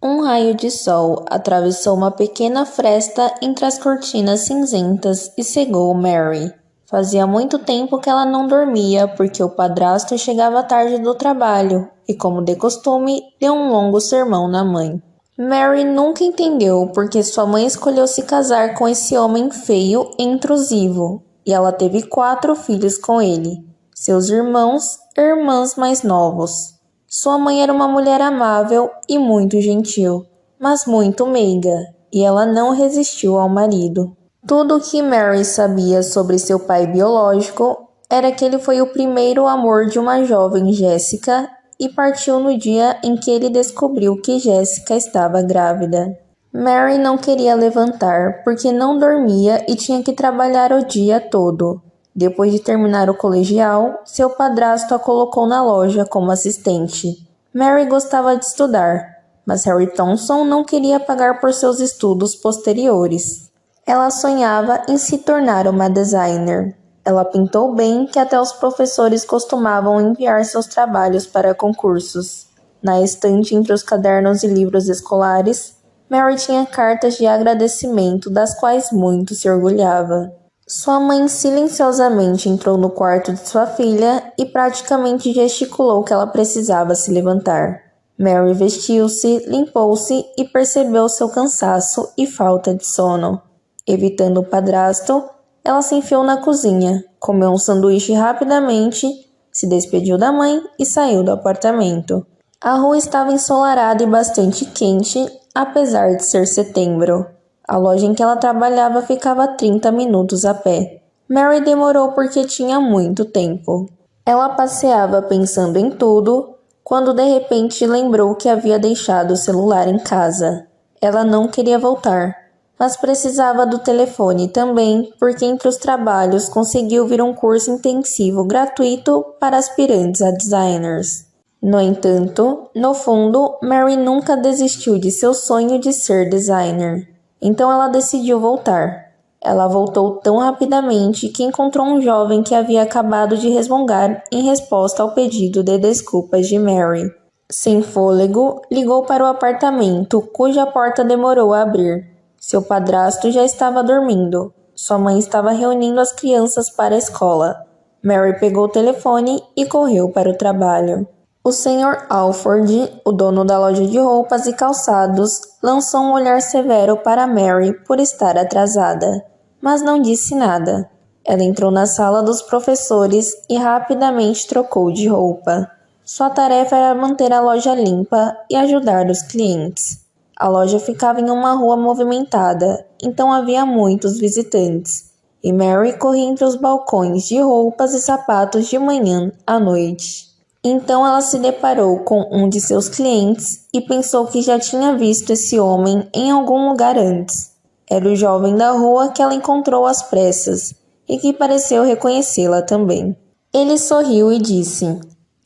Um raio de sol atravessou uma pequena fresta entre as cortinas cinzentas e cegou Mary. Fazia muito tempo que ela não dormia porque o padrasto chegava tarde do trabalho e, como de costume, deu um longo sermão na mãe. Mary nunca entendeu porque sua mãe escolheu se casar com esse homem feio e intrusivo, e ela teve 4 filhos com ele, seus irmãos e irmãs mais novos. Sua mãe era uma mulher amável e muito gentil, mas muito meiga, e ela não resistiu ao marido. Tudo o que Mary sabia sobre seu pai biológico era que ele foi o primeiro amor de uma jovem Jessica e partiu no dia em que ele descobriu que Jessica estava grávida. Mary não queria levantar porque não dormia e tinha que trabalhar o dia todo. Depois de terminar o colegial, seu padrasto a colocou na loja como assistente. Mary gostava de estudar, mas Harry Thompson não queria pagar por seus estudos posteriores. Ela sonhava em se tornar uma designer. Ela pintou bem que até os professores costumavam enviar seus trabalhos para concursos. Na estante entre os cadernos e livros escolares, Mary tinha cartas de agradecimento das quais muito se orgulhava. Sua mãe silenciosamente entrou no quarto de sua filha e praticamente gesticulou que ela precisava se levantar. Mary vestiu-se, limpou-se e percebeu seu cansaço e falta de sono. Evitando o padrasto, ela se enfiou na cozinha, comeu um sanduíche rapidamente, se despediu da mãe e saiu do apartamento. A rua estava ensolarada e bastante quente, apesar de ser setembro. A loja em que ela trabalhava ficava a 30 minutos a pé. Mary demorou porque tinha muito tempo. Ela passeava pensando em tudo, quando de repente lembrou que havia deixado o celular em casa. Ela não queria voltar, mas precisava do telefone também, porque entre os trabalhos conseguiu vir um curso intensivo gratuito para aspirantes a designers. No entanto, no fundo, Mary nunca desistiu de seu sonho de ser designer. Então ela decidiu voltar. Ela voltou tão rapidamente que encontrou um jovem que havia acabado de resmungar em resposta ao pedido de desculpas de Mary. Sem fôlego, ligou para o apartamento, cuja porta demorou a abrir. Seu padrasto já estava dormindo. Sua mãe estava reunindo as crianças para a escola. Mary pegou o telefone e correu para o trabalho. O Sr. Alford, o dono da loja de roupas e calçados, lançou um olhar severo para Mary por estar atrasada, mas não disse nada. Ela entrou na sala dos professores e rapidamente trocou de roupa. Sua tarefa era manter a loja limpa e ajudar os clientes. A loja ficava em uma rua movimentada, então havia muitos visitantes, e Mary corria entre os balcões de roupas e sapatos de manhã à noite. Então ela se deparou com um de seus clientes e pensou que já tinha visto esse homem em algum lugar antes. Era o jovem da rua que ela encontrou às pressas e que pareceu reconhecê-la também. Ele sorriu e disse: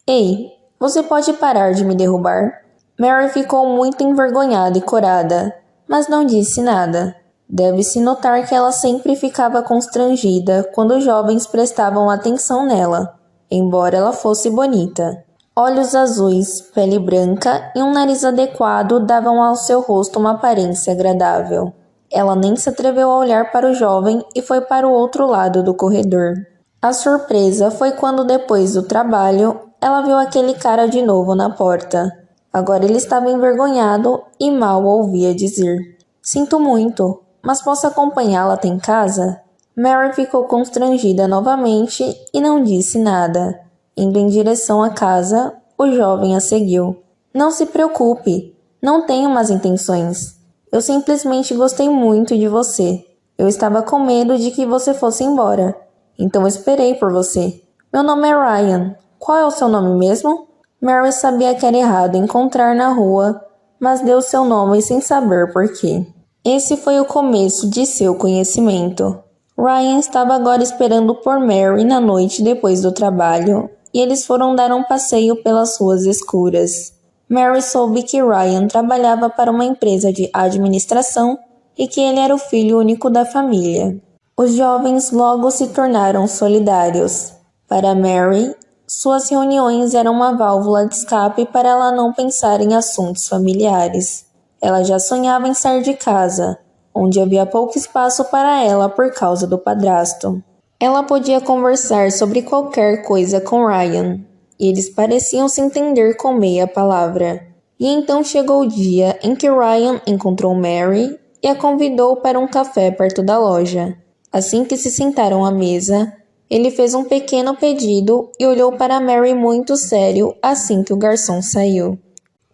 "Ei, você pode parar de me derrubar?" Mary ficou muito envergonhada e corada, mas não disse nada. Deve-se notar que ela sempre ficava constrangida quando os jovens prestavam atenção nela, embora ela fosse bonita. Olhos azuis, pele branca e um nariz adequado davam ao seu rosto uma aparência agradável. Ela nem se atreveu a olhar para o jovem e foi para o outro lado do corredor. A surpresa foi quando, depois do trabalho, ela viu aquele cara de novo na porta. Agora ele estava envergonhado e mal ouvia dizer: "Sinto muito, mas posso acompanhá-la até em casa?" Mary ficou constrangida novamente e não disse nada. Indo em direção à casa, o jovem a seguiu. "Não se preocupe, não tenho más intenções. Eu simplesmente gostei muito de você. Eu estava com medo de que você fosse embora, então esperei por você. Meu nome é Ryan. Qual é o seu nome mesmo?" Mary sabia que era errado encontrar na rua, mas deu seu nome sem saber por quê. Esse foi o começo de seu conhecimento. Ryan estava agora esperando por Mary na noite depois do trabalho, e eles foram dar um passeio pelas ruas escuras. Mary soube que Ryan trabalhava para uma empresa de administração e que ele era o filho único da família. Os jovens logo se tornaram solidários. Para Mary, suas reuniões eram uma válvula de escape para ela não pensar em assuntos familiares. Ela já sonhava em sair de casa, onde havia pouco espaço para ela por causa do padrasto. Ela podia conversar sobre qualquer coisa com Ryan, e eles pareciam se entender com meia palavra. E então chegou o dia em que Ryan encontrou Mary e a convidou para um café perto da loja. Assim que se sentaram à mesa, ele fez um pequeno pedido e olhou para Mary muito sério assim que o garçom saiu.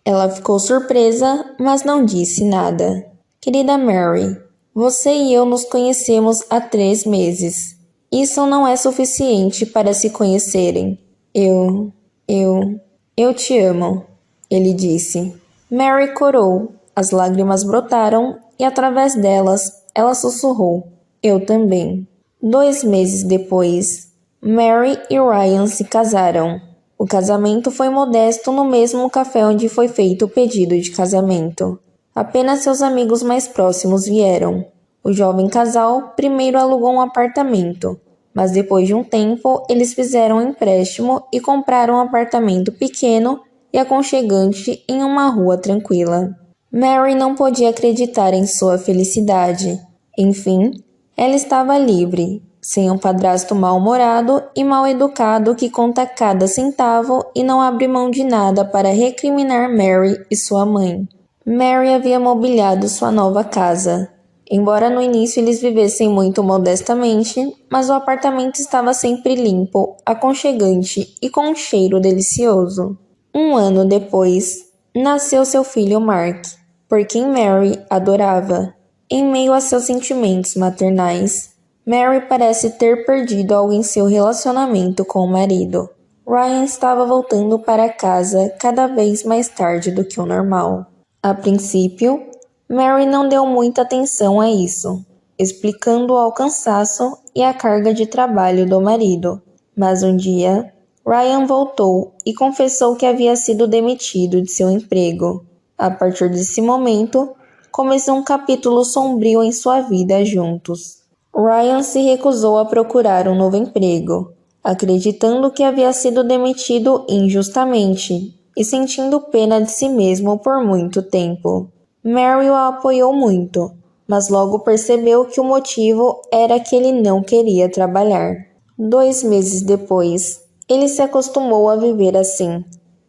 Ela ficou surpresa, mas não disse nada. Querida Mary, você e eu nos conhecemos há 3 meses. Isso não é suficiente para se conhecerem. Eu te amo, ele disse. Mary corou, as lágrimas brotaram e através delas ela sussurrou. Eu também. 2 meses depois, Mary e Ryan se casaram. O casamento foi modesto no mesmo café onde foi feito o pedido de casamento. Apenas seus amigos mais próximos vieram. O jovem casal primeiro alugou um apartamento, mas depois de um tempo eles fizeram um empréstimo e compraram um apartamento pequeno e aconchegante em uma rua tranquila. Mary não podia acreditar em sua felicidade. Enfim, ela estava livre, sem um padrasto mal-humorado e mal-educado que conta cada centavo e não abre mão de nada para recriminar Mary e sua mãe. Mary havia mobiliado sua nova casa. Embora no início eles vivessem muito modestamente, mas o apartamento estava sempre limpo, aconchegante e com um cheiro delicioso. 1 ano depois, nasceu seu filho Mark, por quem Mary adorava. Em meio a seus sentimentos maternais, Mary parece ter perdido algo em seu relacionamento com o marido. Ryan estava voltando para casa cada vez mais tarde do que o normal. A princípio, Mary não deu muita atenção a isso, explicando ao cansaço e a carga de trabalho do marido. Mas um dia, Ryan voltou e confessou que havia sido demitido de seu emprego. A partir desse momento, começou um capítulo sombrio em sua vida juntos. Ryan se recusou a procurar um novo emprego, acreditando que havia sido demitido injustamente e sentindo pena de si mesmo por muito tempo. Mary o apoiou muito, mas logo percebeu que o motivo era que ele não queria trabalhar. 2 meses depois, ele se acostumou a viver assim,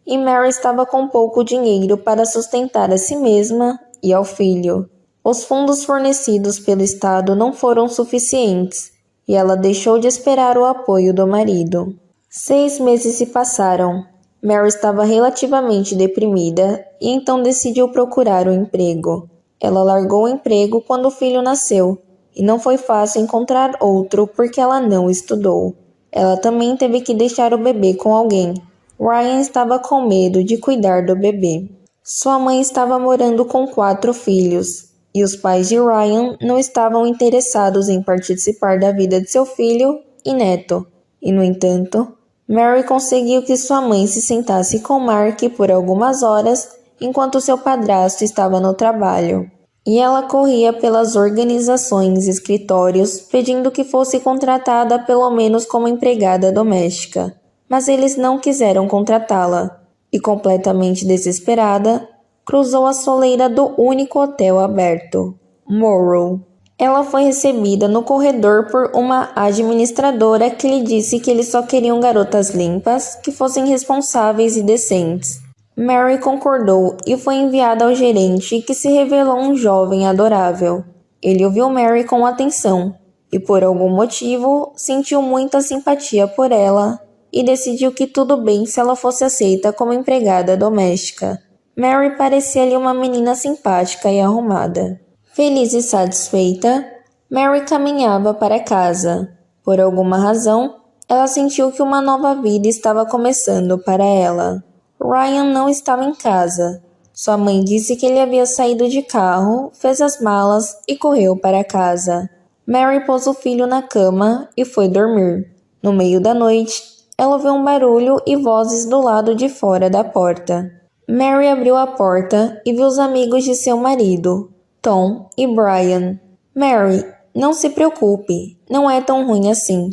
e Mary estava com pouco dinheiro para sustentar a si mesma e ao filho. Os fundos fornecidos pelo Estado não foram suficientes, e ela deixou de esperar o apoio do marido. 6 meses se passaram. Mary estava relativamente deprimida e então decidiu procurar um emprego. Ela largou o emprego quando o filho nasceu, e não foi fácil encontrar outro porque ela não estudou. Ela também teve que deixar o bebê com alguém. Ryan estava com medo de cuidar do bebê. Sua mãe estava morando com 4 filhos, e os pais de Ryan não estavam interessados em participar da vida de seu filho e neto. E, no entanto, Mary conseguiu que sua mãe se sentasse com Mark por algumas horas enquanto seu padrasto estava no trabalho. E ela corria pelas organizações e escritórios pedindo que fosse contratada pelo menos como empregada doméstica. Mas eles não quiseram contratá-la. E, completamente desesperada, cruzou a soleira do único hotel aberto, Morrow. Ela foi recebida no corredor por uma administradora que lhe disse que eles só queriam garotas limpas, que fossem responsáveis e decentes. Mary concordou e foi enviada ao gerente, que se revelou um jovem adorável. Ele ouviu Mary com atenção e, por algum motivo, sentiu muita simpatia por ela e decidiu que tudo bem se ela fosse aceita como empregada doméstica. Mary parecia-lhe uma menina simpática e arrumada. Feliz e satisfeita, Mary caminhava para casa. Por alguma razão, ela sentiu que uma nova vida estava começando para ela. Ryan não estava em casa. Sua mãe disse que ele havia saído de carro, fez as malas e correu para casa. Mary pôs o filho na cama e foi dormir. No meio da noite, ela ouviu um barulho e vozes do lado de fora da porta. Mary abriu a porta e viu os amigos de seu marido, Tom e Brian. Mary, não se preocupe, não é tão ruim assim.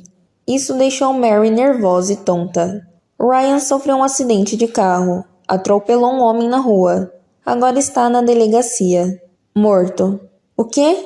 Isso deixou Mary nervosa e tonta. Ryan sofreu um acidente de carro, atropelou um homem na rua. Agora está na delegacia. Morto. O quê?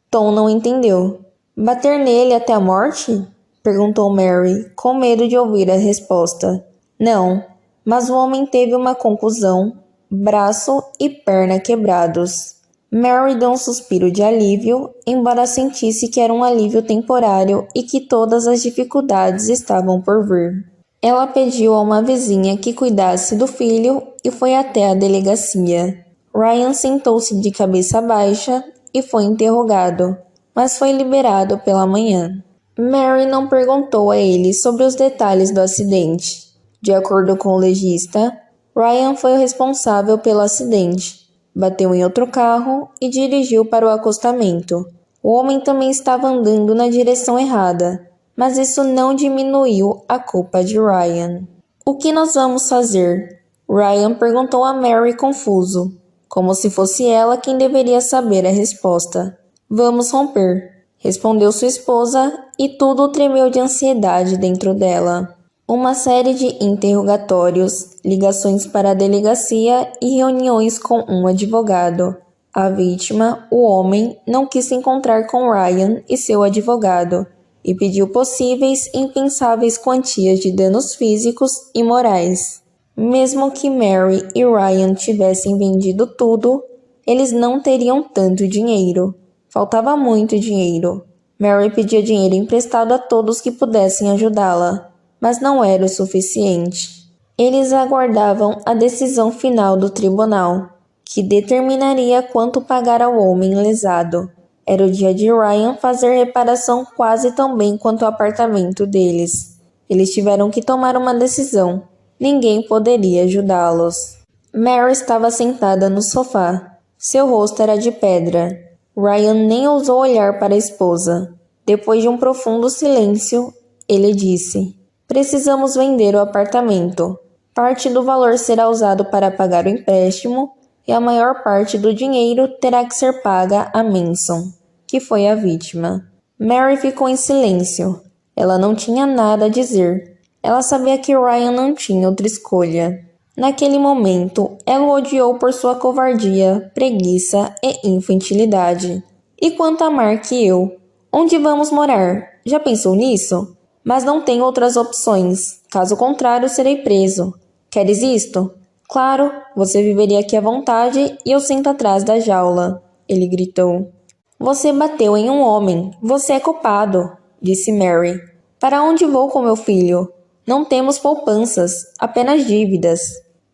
Tom não entendeu. Bater nele até a morte? Perguntou Mary, com medo de ouvir a resposta. Não, mas o homem teve uma contusão, braço e perna quebrados. Mary deu um suspiro de alívio, embora sentisse que era um alívio temporário e que todas as dificuldades estavam por vir. Ela pediu a uma vizinha que cuidasse do filho e foi até a delegacia. Ryan sentou-se de cabeça baixa e foi interrogado, mas foi liberado pela manhã. Mary não perguntou a ele sobre os detalhes do acidente. De acordo com o legista, Ryan foi o responsável pelo acidente. Bateu em outro carro e dirigiu para o acostamento. O homem também estava andando na direção errada, mas isso não diminuiu a culpa de Ryan. O que nós vamos fazer? Ryan perguntou a Mary confuso, como se fosse ela quem deveria saber a resposta. Vamos romper, respondeu sua esposa, e tudo tremeu de ansiedade dentro dela. Uma série de interrogatórios, ligações para a delegacia e reuniões com um advogado. A vítima, o homem, não quis se encontrar com Ryan e seu advogado e pediu possíveis e impensáveis quantias de danos físicos e morais. Mesmo que Mary e Ryan tivessem vendido tudo, eles não teriam tanto dinheiro. Faltava muito dinheiro. Mary pedia dinheiro emprestado a todos que pudessem ajudá-la, mas não era o suficiente. Eles aguardavam a decisão final do tribunal, que determinaria quanto pagar ao homem lesado. Era o dia de Ryan fazer reparação quase tão bem quanto o apartamento deles. Eles tiveram que tomar uma decisão. Ninguém poderia ajudá-los. Mary estava sentada no sofá. Seu rosto era de pedra. Ryan nem ousou olhar para a esposa. Depois de um profundo silêncio, ele disse: Precisamos vender o apartamento. Parte do valor será usado para pagar o empréstimo e a maior parte do dinheiro terá que ser paga a Manson, que foi a vítima. Mary ficou em silêncio. Ela não tinha nada a dizer. Ela sabia que Ryan não tinha outra escolha. Naquele momento, ela o odiou por sua covardia, preguiça e infantilidade. E quanto a Mark e eu? Onde vamos morar? Já pensou nisso? Mas não tenho outras opções. Caso contrário, serei preso. Queres isto? Claro, você viveria aqui à vontade e eu sento atrás da jaula. Ele gritou. Você bateu em um homem. Você é culpado, disse Mary. Para onde vou com meu filho? Não temos poupanças, apenas dívidas.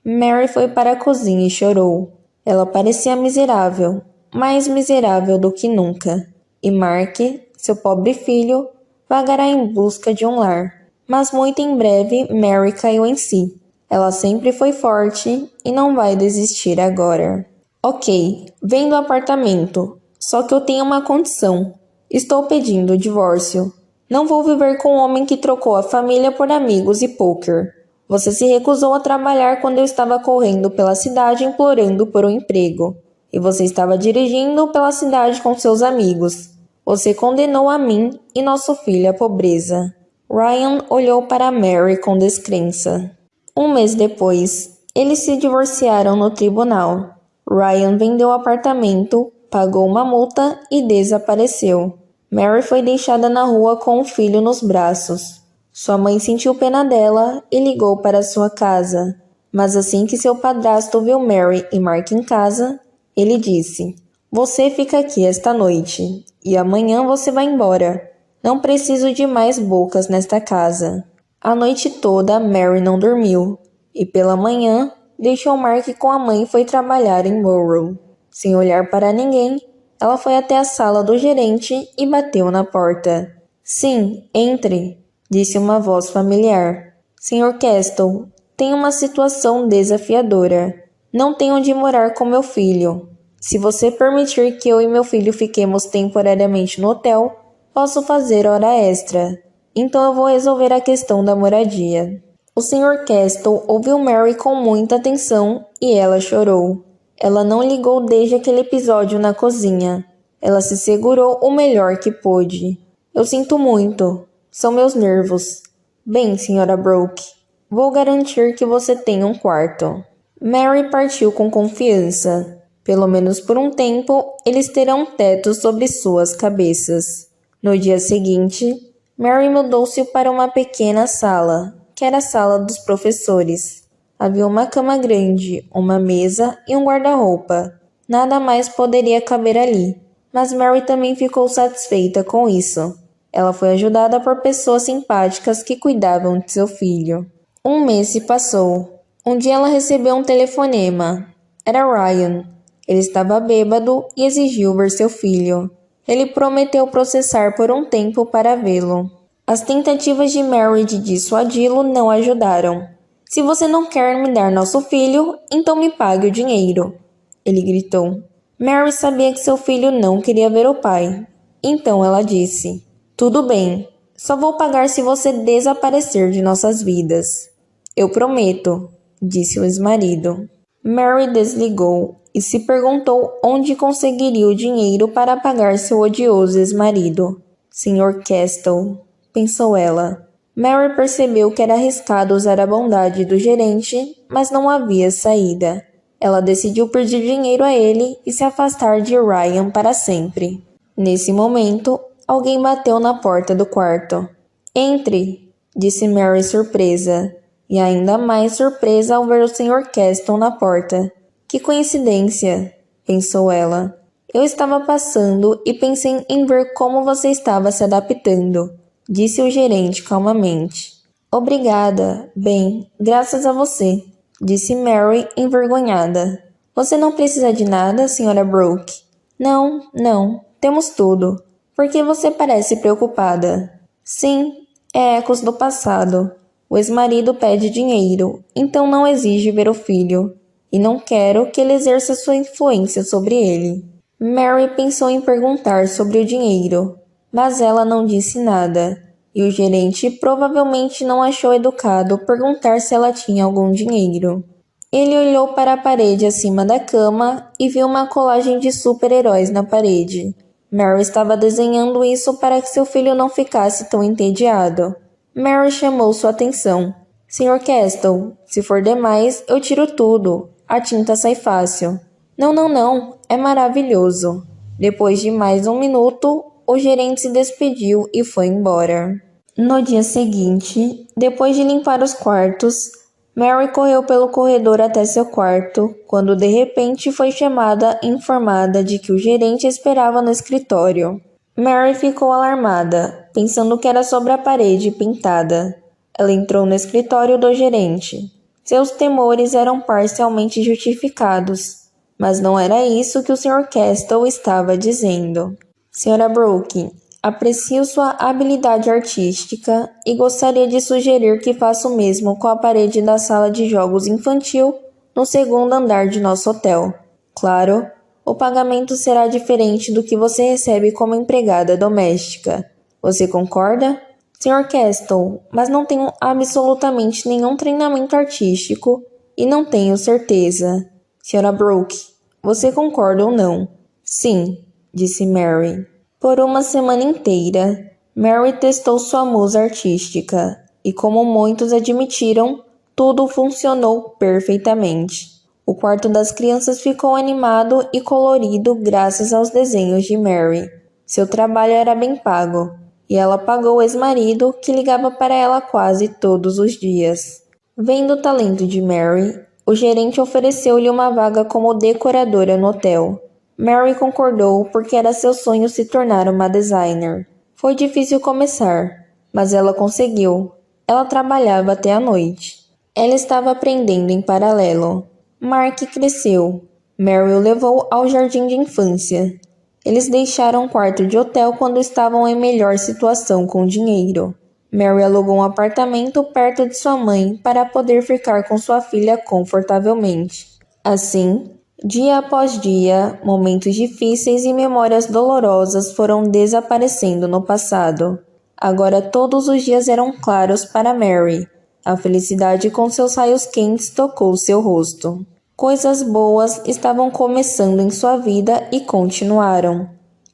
Mary foi para a cozinha e chorou. Ela parecia miserável, mais miserável do que nunca. E Mark, seu pobre filho, vagará em busca de um lar. Mas muito em breve Mary caiu em si. Ela sempre foi forte e não vai desistir agora. Ok, vendo o apartamento. Só que eu tenho uma condição. Estou pedindo o divórcio. Não vou viver com um homem que trocou a família por amigos e poker. Você se recusou a trabalhar quando eu estava correndo pela cidade implorando por um emprego. E você estava dirigindo pela cidade com seus amigos. Você condenou a mim e nosso filho à pobreza. Ryan olhou para Mary com descrença. Um mês depois, eles se divorciaram no tribunal. Ryan vendeu o apartamento, pagou uma multa e desapareceu. Mary foi deixada na rua com o filho nos braços. Sua mãe sentiu pena dela e ligou para sua casa. Mas assim que seu padrasto viu Mary e Mark em casa, ele disse: Você fica aqui esta noite e amanhã você vai embora. Não preciso de mais bocas nesta casa. A noite toda Mary não dormiu e pela manhã deixou Mark com a mãe e foi trabalhar em Morrow. Sem olhar para ninguém, ela foi até a sala do gerente e bateu na porta. Sim, entre, disse uma voz familiar. Sr. Castle, tenho uma situação desafiadora. Não tenho onde morar com meu filho. Se você permitir que eu e meu filho fiquemos temporariamente no hotel, posso fazer hora extra. Então eu vou resolver a questão da moradia. O Sr. Castle ouviu Mary com muita atenção e ela chorou. Ela não ligou desde aquele episódio na cozinha. Ela se segurou o melhor que pôde. Eu sinto muito. São meus nervos. Bem, Sra. Brooke, vou garantir que você tem um quarto. Mary partiu com confiança. Pelo menos por um tempo, eles terão teto sobre suas cabeças. No dia seguinte, Mary mudou-se para uma pequena sala, que era a sala dos professores. Havia uma cama grande, uma mesa e um guarda-roupa. Nada mais poderia caber ali, mas Mary também ficou satisfeita com isso. Ela foi ajudada por pessoas simpáticas que cuidavam de seu filho. Um mês se passou. Um dia ela recebeu um telefonema. Era Ryan. Ele estava bêbado e exigiu ver seu filho. Ele prometeu processar por um tempo para vê-lo. As tentativas de Mary de dissuadi-lo não ajudaram. Se você não quer me dar nosso filho, então me pague o dinheiro, ele gritou. Mary sabia que seu filho não queria ver o pai. Então ela disse: tudo bem, só vou pagar se você desaparecer de nossas vidas. Eu prometo, disse o ex-marido. Mary desligou e se perguntou onde conseguiria o dinheiro para pagar seu odioso ex-marido. Sr. Castle, pensou ela. Mary percebeu que era arriscado usar a bondade do gerente, mas não havia saída. Ela decidiu pedir dinheiro a ele e se afastar de Ryan para sempre. Nesse momento, alguém bateu na porta do quarto. Entre, disse Mary surpresa, e ainda mais surpresa ao ver o Sr. Castle na porta. Que coincidência, pensou ela. Eu estava passando e pensei em ver como você estava se adaptando, disse o gerente calmamente. Obrigada, bem, graças a você, disse Mary envergonhada. Você não precisa de nada, Sra. Brooke? Não, temos tudo. Por que você parece preocupada? Sim, é ecos do passado. O ex-marido pede dinheiro, então não exige ver o filho. E não quero que ele exerça sua influência sobre ele. Mary pensou em perguntar sobre o dinheiro, mas ela não disse nada, e o gerente provavelmente não achou educado perguntar se ela tinha algum dinheiro. Ele olhou para a parede acima da cama e viu uma colagem de super-heróis na parede. Mary estava desenhando isso para que seu filho não ficasse tão entediado. Mary chamou sua atenção. Sr. Castle, se for demais, eu tiro tudo. A tinta sai fácil. Não, é maravilhoso. Depois de mais um minuto, o gerente se despediu e foi embora. No dia seguinte, depois de limpar os quartos, Mary correu pelo corredor até seu quarto, quando de repente foi chamada e informada de que o gerente esperava no escritório. Mary ficou alarmada, pensando que era sobre a parede pintada. Ela entrou no escritório do gerente. Seus temores eram parcialmente justificados, mas não era isso que o Sr. Castle estava dizendo. Sra. Brooke, aprecio sua habilidade artística e gostaria de sugerir que faça o mesmo com a parede da sala de jogos infantil no segundo andar de nosso hotel. Claro, o pagamento será diferente do que você recebe como empregada doméstica. Você concorda? Sr. Castle, mas não tenho absolutamente nenhum treinamento artístico e não tenho certeza. Sra. Brooke, você concorda ou não? Sim, disse Mary. Por uma semana inteira, Mary testou sua musa artística e, como muitos admitiram, tudo funcionou perfeitamente. O quarto das crianças ficou animado e colorido graças aos desenhos de Mary. Seu trabalho era bem pago, e ela pagou o ex-marido, que ligava para ela quase todos os dias. Vendo o talento de Mary, o gerente ofereceu-lhe uma vaga como decoradora no hotel. Mary concordou porque era seu sonho se tornar uma designer. Foi difícil começar, mas ela conseguiu. Ela trabalhava até a noite. Ela estava aprendendo em paralelo. Mark cresceu. Mary o levou ao jardim de infância. Eles deixaram o quarto de hotel quando estavam em melhor situação com dinheiro. Mary alugou um apartamento perto de sua mãe para poder ficar com sua filha confortavelmente. Assim, dia após dia, momentos difíceis e memórias dolorosas foram desaparecendo no passado. Agora todos os dias eram claros para Mary. A felicidade com seus raios quentes tocou seu rosto. Coisas boas estavam começando em sua vida e continuaram.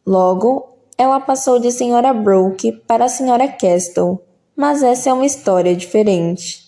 Logo, ela passou de Sra. Brooke para a Sra. Castle, mas essa é uma história diferente.